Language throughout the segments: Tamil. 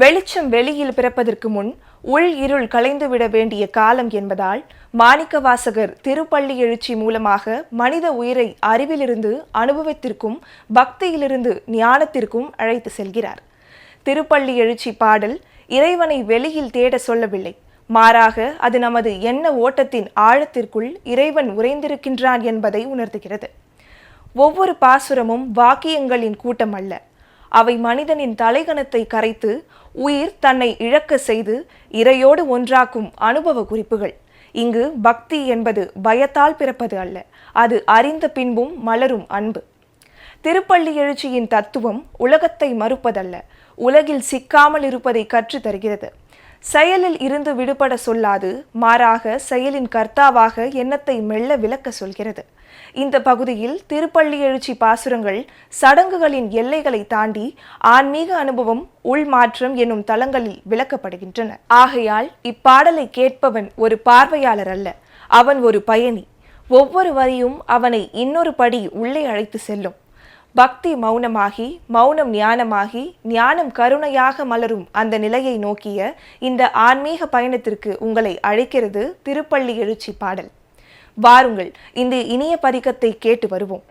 வெளிச்சம் வெளியில் பிறப்பதற்கு முன் உள் இருள் கலைந்துவிட வேண்டிய காலம் என்பதால் மாணிக்கவாசகர் திருப்பள்ளி எழுச்சி மூலமாக மனித உயிரை அறிவிலிருந்து அனுபவத்திற்கும் பக்தியிலிருந்து ஞானத்திற்கும் அழைத்து செல்கிறார். திருப்பள்ளி எழுச்சி பாடல் இறைவனை வெளியில் தேட சொல்லவில்லை, மாறாக அது நமது எண்ண ஓட்டத்தின் ஆழத்திற்குள் இறைவன் உறைந்திருக்கின்றான் என்பதை உணர்த்துகிறது. ஒவ்வொரு பாசுரமும் வாக்கியங்களின் கூட்டம் அல்ல, அவை மனிதனின் தலைகணத்தை கரைத்து உயிர் தன்னை இழக்க செய்து இறையோடு ஒன்றாக்கும் அனுபவ குறிப்புகள். இங்கு பக்தி என்பது பயத்தால் பிறப்பது அல்ல, அது அறிந்த பின்பும் மலரும் அன்பு. திருப்பள்ளி எழுச்சியின் தத்துவம் உலகத்தை மறுப்பதல்ல, உலகில் சிக்காமல் இருப்பதை கற்று தருகிறது. செயலில் இருந்து விடுபட சொல்லாது, மாறாக செயலின் கர்த்தாவாக எண்ணத்தை மெல்ல விளக்க சொல்கிறது. இந்த பகுதியில் திருப்பள்ளி எழுச்சி பாசுரங்கள் சடங்குகளின் எல்லைகளை தாண்டி ஆன்மீக அனுபவம், உள்மாற்றம் என்னும் தளங்களில் விளக்கப்படுகின்றன. ஆகையால் இப்பாடலை கேட்பவன் ஒரு பார்வையாளர் அல்ல, அவன் ஒரு பயணி. ஒவ்வொரு வரியும் அவனை இன்னொரு படி உள்ளே அழைத்து செல்லும். பக்தி மௌனமாகி, மௌனம் ஞானமாகி, ஞானம் கருணையாக மலரும் அந்த நிலையை நோக்கிய இந்த ஆன்மீக பயணத்திற்கு உங்களை அழைக்கிறது திருப்பள்ளி எழுச்சி பாடல். வாருங்கள், இந்த இனிய பதிகத்தை கேட்டு வருவோம்.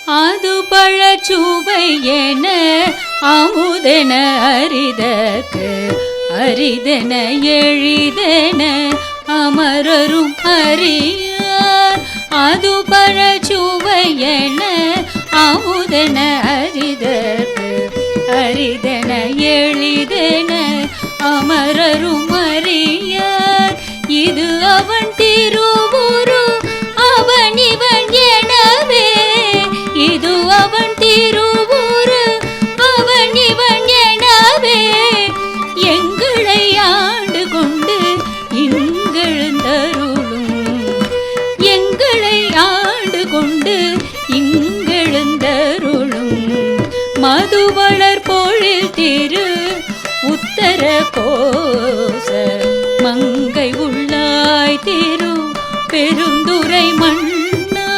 அது பழச்சுவை என அமுதென அரிதற்கு அரிதென எழிதென அமரரும் அறியார். அது பழச்சுவை என அமுதென அரிதற்கு அரிதென எழிதென அமரரும் அறியார். இது அவன் திருவுரு அவன் இவன் எனவே, இது அவன் திருவுரு அவன் இவன் எனவே, எங்களை ஆண்டு கொண்டு இங்கெழுந்தருளும், எங்களை ஆண்டு கொண்டு இங்கெழுந்தருளும். மதுவளர் பொழில் திரு உத்தர கோச மங்கை உள்ளாய் திரு பெருந்துரை மன்னா,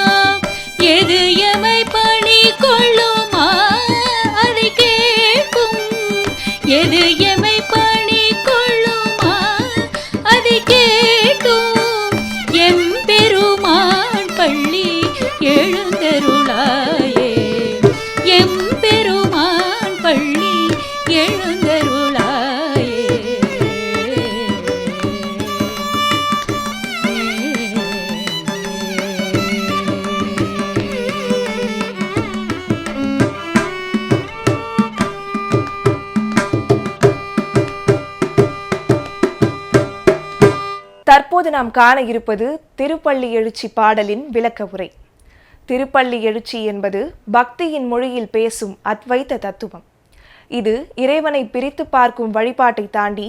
எது எமை பணி கொள்ளுமா அதை கேட்கும், எது எமை பணி கொள்ளுமா அதை கேட்கும். எம்பெருமான் பள்ளி எழுந்தருளாயே, எம்பெருமான் பள்ளி எழுந்தருளாயே. தற்போது நாம் காண இருப்பது திருப்பள்ளி எழுச்சி பாடலின் விளக்க உரை. திருப்பள்ளி எழுச்சி என்பது பக்தியின் மொழியில் பேசும் அத்வைத தத்துவம். இது இறைவனை பிரித்து பார்க்கும் வழிபாட்டை தாண்டி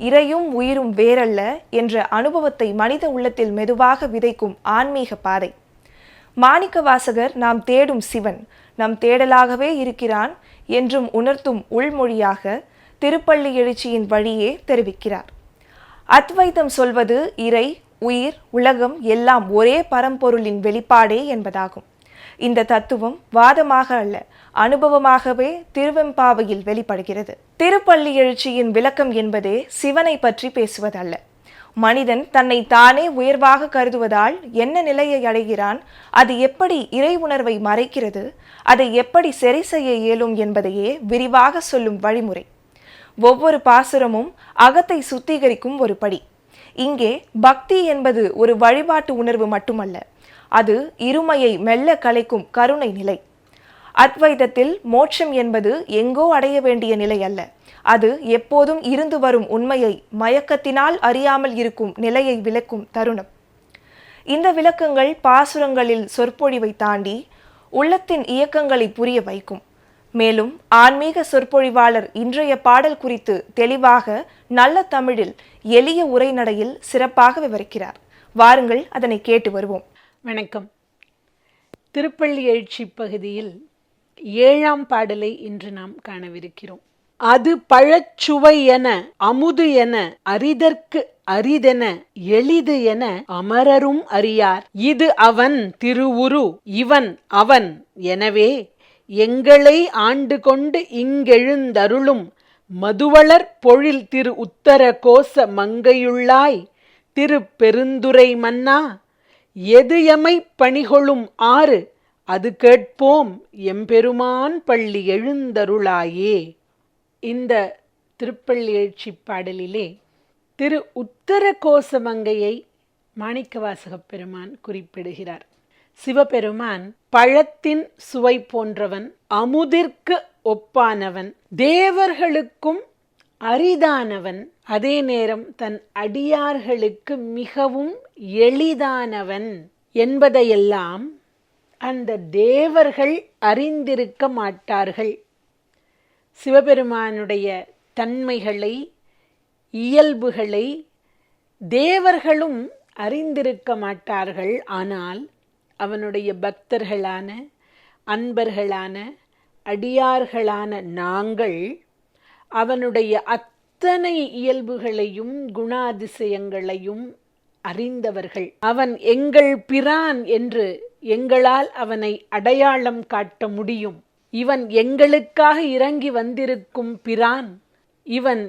இறையும் உயிரும் வேறல்ல என்ற அனுபவத்தை மனித உள்ளத்தில் மெதுவாக விதைக்கும் ஆன்மீக பாதை. மாணிக்கவாசகர் நாம் தேடும் சிவன் நம் தேடலாகவே இருக்கிறான் என்றும் உணர்த்தும் உள்மொழியாக திருப்பள்ளி எழுச்சியின் வழியே தெரிவிக்கிறார். அத்வைதம் சொல்வது இறை, உயிர், உலகம் எல்லாம் ஒரே பரம்பொருளின் வெளிப்பாடே என்பதாகும். இந்த தத்துவம் வாதமாக அல்ல, அனுபவமாகவே திருவெம்பாவையில் வெளிப்படுகிறது. திருப்பள்ளி எழுச்சியின் விளக்கம் என்பதே சிவனை பற்றி பேசுவதல்ல. மனிதன் தன்னை தானே உயர்வாக கருதுவதால் என்ன நிலையை அடைகிறான், அது எப்படி இறை உணர்வை மறைக்கிறது, அதை எப்படி சரி செய்ய இயலும் என்பதையே விரிவாக சொல்லும் வழிமுறை. ஒவ்வொரு பாசுரமும் அகத்தை சுத்திகரிக்கும் ஒரு படி. இங்கே பக்தி என்பது ஒரு வழிபாட்டு உணர்வு மட்டுமல்ல, அது இருமையை மெல்ல கலைக்கும் கருணை நிலை. அத்வைதத்தில் மோட்சம் என்பது எங்கோ அடைய வேண்டிய நிலை அல்ல, அது எப்போதும் இருந்து வரும் உண்மையை மயக்கத்தினால் அறியாமல் இருக்கும் நிலையை விளக்கும் தருணம். இந்த விளக்கங்கள் பாசுரங்களில் சொற்பொழிவை தாண்டி உள்ளத்தின் இயக்கங்களை புரிய வைக்கும். மேலும் ஆன்மீக சொற்பொழிவாளர் இன்றைய பாடல் குறித்து தெளிவாக நல்ல தமிழில் எளிய உரைநடையில் சிறப்பாக விவரிக்கிறார். வாருங்கள், அதனை கேட்டு வருவோம். வணக்கம். திருப்பள்ளி எழுச்சி பகுதியில் 7ஆம் பாடலை இன்று நாம் காணவிருக்கிறோம். அது பழச்சுவை என அமுது என அரிதற்கு அரிதென எளிது என அமரரும் அறியார். இது அவன் திருவுரு இவன் அவன் எனவே எங்களை ஆண்டு கொண்டு இங்கெழுந்தருளும் மதுவளர் பொழில் திரு உத்தர கோச மங்கையுள்ளாய் திரு பெருந்துரை மன்னா எது எமை பணிகொளும் ஆறு அது கேட்போம் எம்பெருமான் பள்ளி எழுந்தருளாயே. இந்த திருப்பள்ளி எழுச்சி பாடலிலே திரு உத்தர கோசமங்கையை மாணிக்கவாசகப் பெருமான் குறிப்பிடுகிறார். சிவபெருமான் பழத்தின் சுவை போன்றவன், அமுதிற்கு ஒப்பானவன், தேவர்களுக்கும் அரிதானவன், அதே நேரம் தன் அடியார்களுக்கு மிகவும் எளிதானவன் என்பதையெல்லாம் அந்த தேவர்கள் அறிந்திருக்க மாட்டார்கள். சிவபெருமானுடைய தன்மைகளை, இயல்புகளை தேவர்களும் அறிந்திருக்க மாட்டார்கள். ஆனால் அவனுடைய பக்தர்களான, அன்பர்களான, அடியார்களான நாங்கள் அவனுடைய அத்தனை இயல்புகளையும் குணாதிசயங்களையும் அறிந்தவர்கள். அவன் எங்கள் பிரான் என்று எங்களால் அவனை அடையாளம் காட்ட முடியும். இவன் எங்களுக்காக இறங்கி வந்திருக்கும் பிரான், இவன்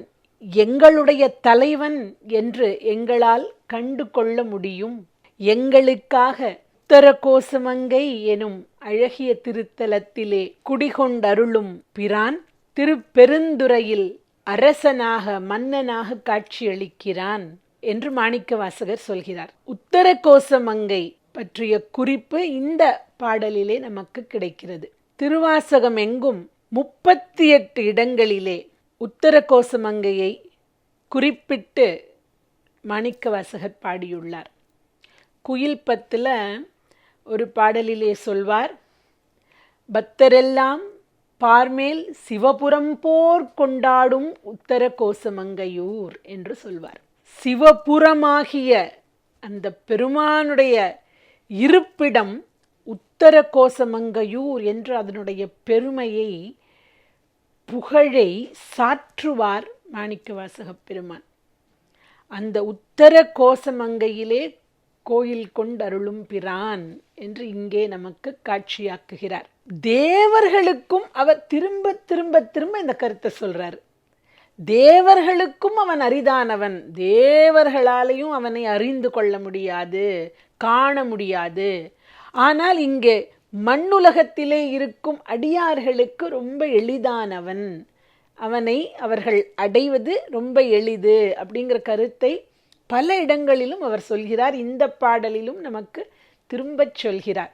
எங்களுடைய தலைவன் என்று எங்களால் கண்டு கொள்ள முடியும். எங்களுக்காக உத்தர கோசமங்கை எனும் அழகிய திருத்தலத்திலே குடிகொண்டருளும் பிரான் திருப்பெருந்துறையில் அரசனாக மன்னனாக காட்சியளிக்கிறான் என்று மாணிக்கவாசகர் சொல்கிறார். உத்தர கோசமங்கை பற்றிய குறிப்பு இந்த பாடலிலே நமக்கு கிடைக்கிறது. திருவாசகம் எங்கும் 38 இடங்களிலே உத்தர கோசமங்கையை குறிப்பிட்டு மாணிக்கவாசகர் பாடியுள்ளார். குயில் பத்துல ஒரு பாடலிலே சொல்வார், பக்தரெல்லாம் பார்மேல் சிவபுரம் போர் கொண்டாடும் உத்தர கோசமங்கையூர் என்று சொல்வார். சிவபுரமாகிய அந்த பெருமானுடைய இருப்பிடம் உத்தர கோசமங்கையூர் என்று அதனுடைய பெருமையை, புகழை சாற்றுவார் மாணிக்கவாசகப் பெருமான். அந்த உத்தர கோசமங்கையிலே கோயில் கொண்டருளும் பிரான் என்று இங்கே நமக்கு காட்சியாக்குகிறார். தேவர்களுக்கும் அவர் திரும்ப திரும்ப திரும்ப இந்த கருத்தை சொல்றார். தேவர்களுக்கும் அவன் அரிதானவன், தேவர்களாலையும் அவனை அறிந்து கொள்ள முடியாது, காண முடியாது. ஆனால் இங்கே மண்ணுலகத்திலே இருக்கும் அடியார்களுக்கு ரொம்ப எளிதானவன், அவனை அவர்கள் அடைவது ரொம்ப எளிது அப்படிங்கிற கருத்தை பல இடங்களிலும் அவர் சொல்கிறார். இந்த பாடலிலும் நமக்கு திரும்பச் சொல்கிறார்.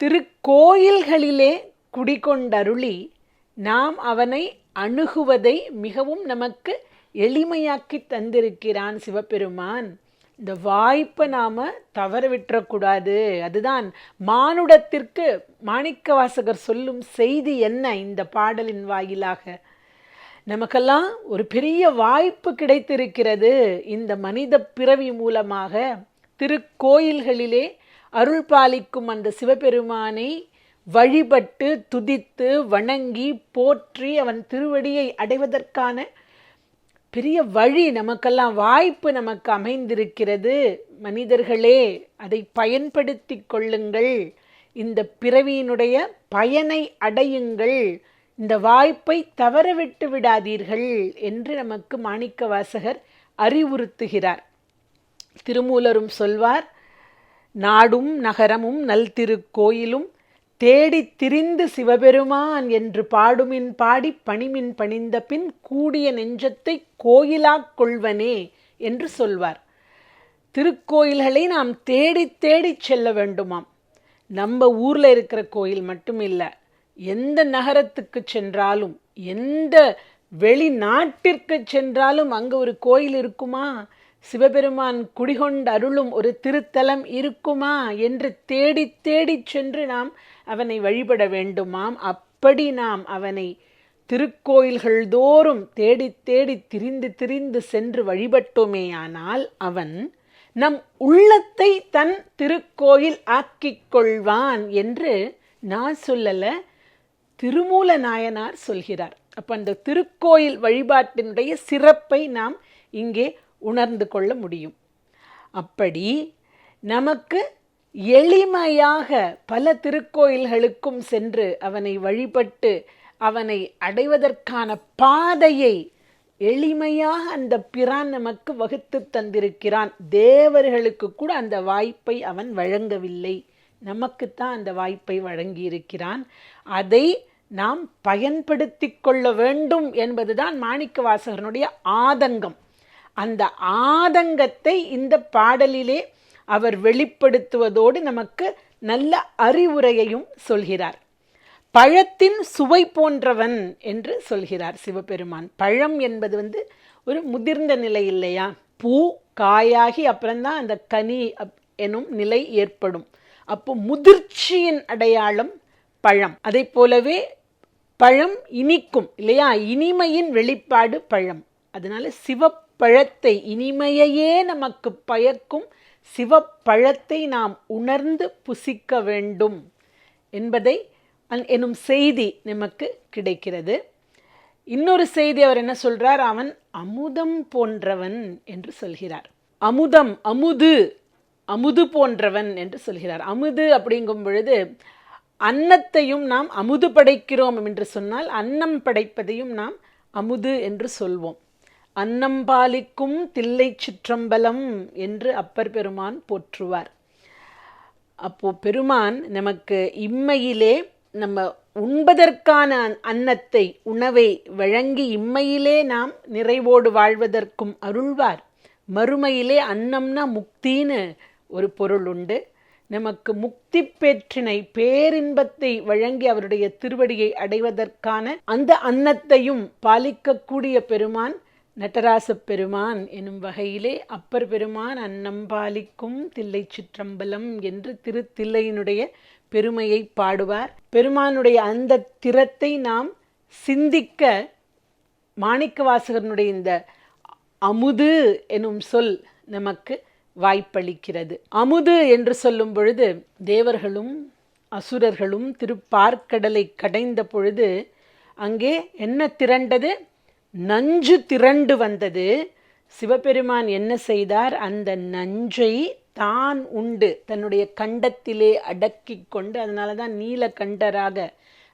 திருக்கோயில்களிலே குடிகொண்டருளி நாம் அவனை அணுகுவதை மிகவும் நமக்கு எளிமையாக்கி தந்திருக்கிறான் சிவபெருமான். இந்த வாய்ப்பை நாம தவற விட்டுறக்கூடாது. அதுதான் மானுடத்திற்கு மாணிக்கவாசகர் சொல்லும் செய்தி என்ன? இந்த பாடலின் வாயிலாக நமக்கெல்லாம் ஒரு பெரிய வாய்ப்பு கிடைத்திருக்கிறது. இந்த மனித பிறவி மூலமாக திருக்கோயில்களிலே அருள் பாலிக்கும் அந்த சிவபெருமானை வழிபட்டு துதித்து வணங்கி போற்றி அவன் திருவடியை அடைவதற்கான பெரிய வழி நமக்கெல்லாம், வாய்ப்பு நமக்கு அமைந்திருக்கிறது. மனிதர்களே, அதை பயன்படுத்தி கொள்ளுங்கள். இந்த பிறவியினுடைய பயனை அடையுங்கள். இந்த வாய்ப்பை தவறவிட்டு விடாதீர்கள் என்று நமக்கு மாணிக்கவாசகர் அறிவுறுத்துகிறார். திருமூலரும் சொல்வார், நாடும் நகரமும் நல் திருக்கோயிலும் தேடித் திரிந்து சிவபெருமான் என்று பாடுமின் பாடி பணிமின் பணிந்த பின் கூடிய நெஞ்சத்தை கோயிலாக் கொள்வனே என்று சொல்வார். திருக்கோயில்களை நாம் தேடி தேடி செல்ல வேண்டுமாம். நம்ம ஊரில் இருக்கிற கோயில் மட்டும் இல்லை, எந்த நகரத்துக்கு சென்றாலும், எந்த வெளிநாட்டிற்கு சென்றாலும் அங்கு ஒரு கோயில் இருக்குமா, சிவபெருமான் குடிகொண்டு அருளும் ஒரு திருத்தலம் இருக்குமா என்று தேடி தேடி சென்று நாம் அவனை வழிபட வேண்டுமாம். அப்படி நாம் அவனை திருக்கோயில்கள் தோறும் தேடி தேடி திரிந்து திரிந்து சென்று வழிபட்டோமேயானால் அவன் நம் உள்ளத்தை தன் திருக்கோயில் ஆக்கிக் கொள்வான் என்று நான் சொல்லல, திருமூல நாயனார் சொல்கிறார். அப்போ அந்த திருக்கோயில் வழிபாட்டினுடைய சிறப்பை நாம் இங்கே உணர்ந்து கொள்ள முடியும். அப்படி நமக்கு எளிமையாக பல திருக்கோயில்களுக்கும் சென்று அவனை வழிபட்டு அவனை அடைவதற்கான பாதையை எளிமையாக அந்த பிரான் நமக்கு வகுத்து தந்திருக்கிறான். தேவர்களுக்கு கூட அந்த வாய்ப்பை அவன் வழங்கவில்லை, நமக்குத்தான் அந்த வாய்ப்பை வழங்கியிருக்கிறான். அதை நாம் பயன்படுத்தி கொள்ள வேண்டும் என்பதுதான் மாணிக்கவாசகனுடைய ஆதங்கம். அந்த ஆதங்கத்தை இந்த பாடலிலே அவர் வெளிப்படுத்துவதோடு நமக்கு நல்ல அறிவுரையையும் சொல்கிறார். பழத்தின் சுவை போன்றவன் என்று சொல்கிறார் சிவபெருமான். பழம் என்பது ஒரு முதிர்ந்த நிலை இல்லையா, பூ காயாகி அப்புறம்தான் அந்த கனி எனும் நிலை ஏற்படும். அப்போ முதிர்ச்சியின் அடையாளம் பழம். அதை போலவே பழம் இனிக்கும் இல்லையா, இனிமையின் வெளிப்பாடு பழம். அதனால சிவப்பழத்தை, இனிமையையே நமக்கு பயக்கும் சிவப்பழத்தை நாம் உணர்ந்து புசிக்க வேண்டும் என்பதை எனும் செய்தி நமக்கு கிடைக்கிறது. இன்னொரு செய்தி அவர் என்ன சொல்றார், அவன் அமுதம் போன்றவன் என்று சொல்கிறார். அமுதம், அமுது போன்றவன் என்று சொல்கிறார். அமுது அப்படிங்கும் பொழுது அன்னத்தையும் நாம் அமுது படைக்கிறோம் என்று சொன்னால் அன்னம் படைப்பதையும் நாம் அமுது என்று சொல்வோம். அன்னம் பாலிக்கும் தில்லை சிற்றம்பலம் என்று அப்பர் பெருமான் போற்றுவார். அப்போ பெருமான் நமக்கு இம்மையிலே நம்ம உண்பதற்கான அன்னத்தை, உணவை வழங்கி இம்மையிலே நாம் நிறைவோடு வாழ்வதற்கும் அருள்வார். மறுமையிலே அன்னம்னா முக்தின்னு ஒரு பொருள் உண்டு. நமக்கு முக்தி பேற்றினை, பேரின்பத்தை வழங்கி அவருடைய திருவடியை அடைவதற்கான அந்த அன்னத்தையும் பாலிக்கக்கூடிய பெருமான் நடராச பெருமான் எனும் வகையிலே அப்பர் பெருமான் அன்னம் பாலிக்கும் தில்லை சிற்றம்பலம் என்று திருத்தில்லையினுடைய பெருமையை பாடுவார். பெருமானுடைய அந்த திறத்தை நாம் சிந்திக்க மாணிக்கவாசகனுடைய இந்த அமுது எனும் சொல் நமக்கு வாய்ப்பளிக்கிறது. அமுது என்று சொல்லும் பொழுது தேவர்களும் அசுரர்களும் திருப்பார்க்கடலை கடைந்த பொழுது அங்கே என்ன திரண்டது, நஞ்சு திரண்டு வந்தது. சிவபெருமான் என்ன செய்தார், அந்த நஞ்சை தான் உண்டு தன்னுடைய கண்டத்திலே அடக்கி கொண்டு, அதனால தான் நீலகண்டராக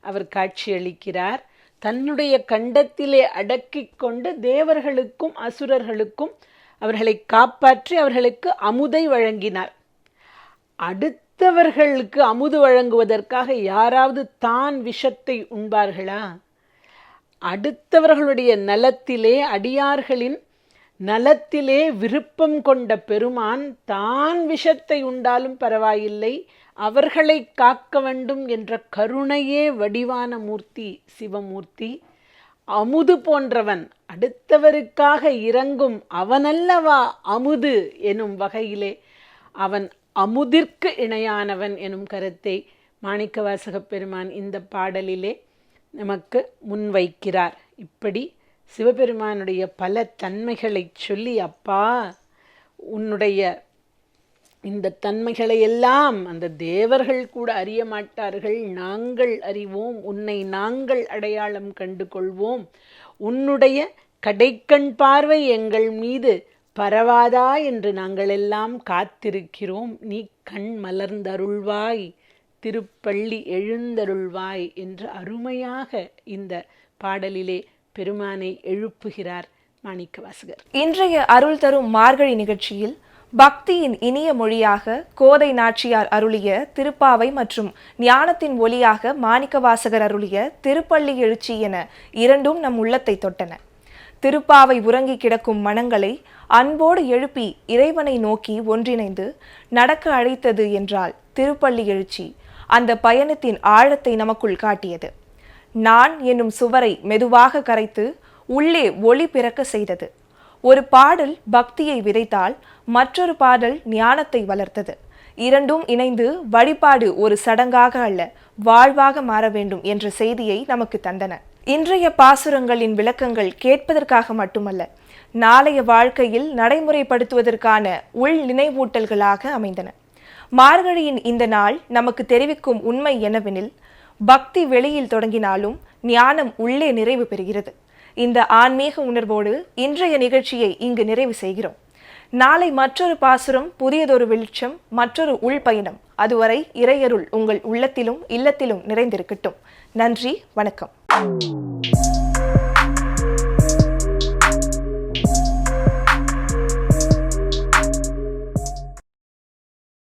அவர் காட்சியளிக்கிறார். தன்னுடைய கண்டத்திலே அடக்கி கொண்டு தேவர்களுக்கும் அசுரர்களுக்கும் அவர்களை காப்பாற்றி அவர்களுக்கு அமுதை வழங்கினார். அடுத்தவர்களுக்கு அமுது வழங்குவதற்காக யாராவது தான் விஷத்தை உண்பார்களா? அடுத்தவர்களுடைய நலத்திலே, அடியார்களின் நலத்திலே விருப்பம் கொண்ட பெருமான் தான் விஷத்தை உண்டாலும் பரவாயில்லை, அவர்களை காக்க வேண்டும் என்ற கருணையே வடிவான மூர்த்தி சிவமூர்த்தி. அமுது போன்றவன், அடுத்தவருக்காக இறங்கும் அவனல்லவா அமுது எனும் வகையிலே அவன் அமுதிற்கு இணையானவன் எனும் கருத்தை மாணிக்கவாசக பெருமான் இந்த பாடலிலே நமக்கு முன்வைக்கிறார். இப்படி சிவபெருமானுடைய பல தன்மைகளை சொல்லி, அப்பா உன்னுடைய இந்த தன்மைகளை எல்லாம் அந்த தேவர்கள் கூட அறிய மாட்டார்கள், நாங்கள் அறிவோம், உன்னை நாங்கள் அடையாளம் கண்டு கொள்வோம், உன்னுடைய கடைக்கண் பார்வை எங்கள் மீது பரவாதா என்று நாங்கள் எல்லாம் காத்திருக்கிறோம், நீ கண் மலர்ந்தருள்வாய், திருப்பள்ளி எழுந்தருள்வாய் என்று அருமையாக இந்த பாடலிலே பெருமானை எழுப்புகிறார் மாணிக்கவாசகர். இன்றைய அருள் தரும் மார்கழி நிகழ்ச்சியில் பக்தியின் இனிய மொழியாக கோதை நாச்சியார் அருளிய திருப்பாவை மற்றும் ஞானத்தின் ஒளியாக மாணிக்கவாசகர் அருளிய திருப்பள்ளி எழுச்சி என இரண்டும் நம் உள்ளத்தை தொட்டன. திருப்பாவை உறங்கி கிடக்கும் மனங்களை அன்போடு எழுப்பி இறைவனை நோக்கி ஒன்றிணைந்து நடக்க அழைத்தது என்றால் திருப்பள்ளி எழுச்சி. அந்த பயணத்தின் ஆழத்தை நமக்குள் காட்டியது. நான் என்னும் சுவரை மெதுவாக கரைத்து உள்ளே ஒளி பிறக்க செய்தது. ஒரு பாடல் பக்தியை விதைத்தால் மற்றொரு பாடல் ஞானத்தை வளர்த்தது. இரண்டும் இணைந்து வழிபாடு ஒரு சடங்காக அல்ல, வாழ்வாக மாற வேண்டும் என்ற செய்தியை நமக்கு தந்தன. இன்றைய பாசுரங்களின் விளக்கங்கள் கேட்பதற்காக மட்டுமல்ல, நாளைய வாழ்க்கையில் நடைமுறைப்படுத்துவதற்கான உள் நினைவூட்டல்களாக அமைந்தன. மார்கழியின் இந்த நாள் நமக்கு தெரிவிக்கும் உண்மை என்னவெனில், பக்தி வெளியில் தொடங்கினாலும் ஞானம் உள்ளே நிறைவு பெறுகிறது. இந்த ஆன்மீக உணர்வோடு இன்றைய நிகழ்ச்சியை இங்கு நிறைவு செய்கிறோம். நாளை மற்றொரு பாசுரம், புதியதொரு வெளிச்சம், மற்றொரு உள்பயணம். அதுவரை இறையருள் உங்கள் உள்ளத்திலும் இல்லத்திலும் நிறைந்திருக்கட்டும். நன்றி, வணக்கம்.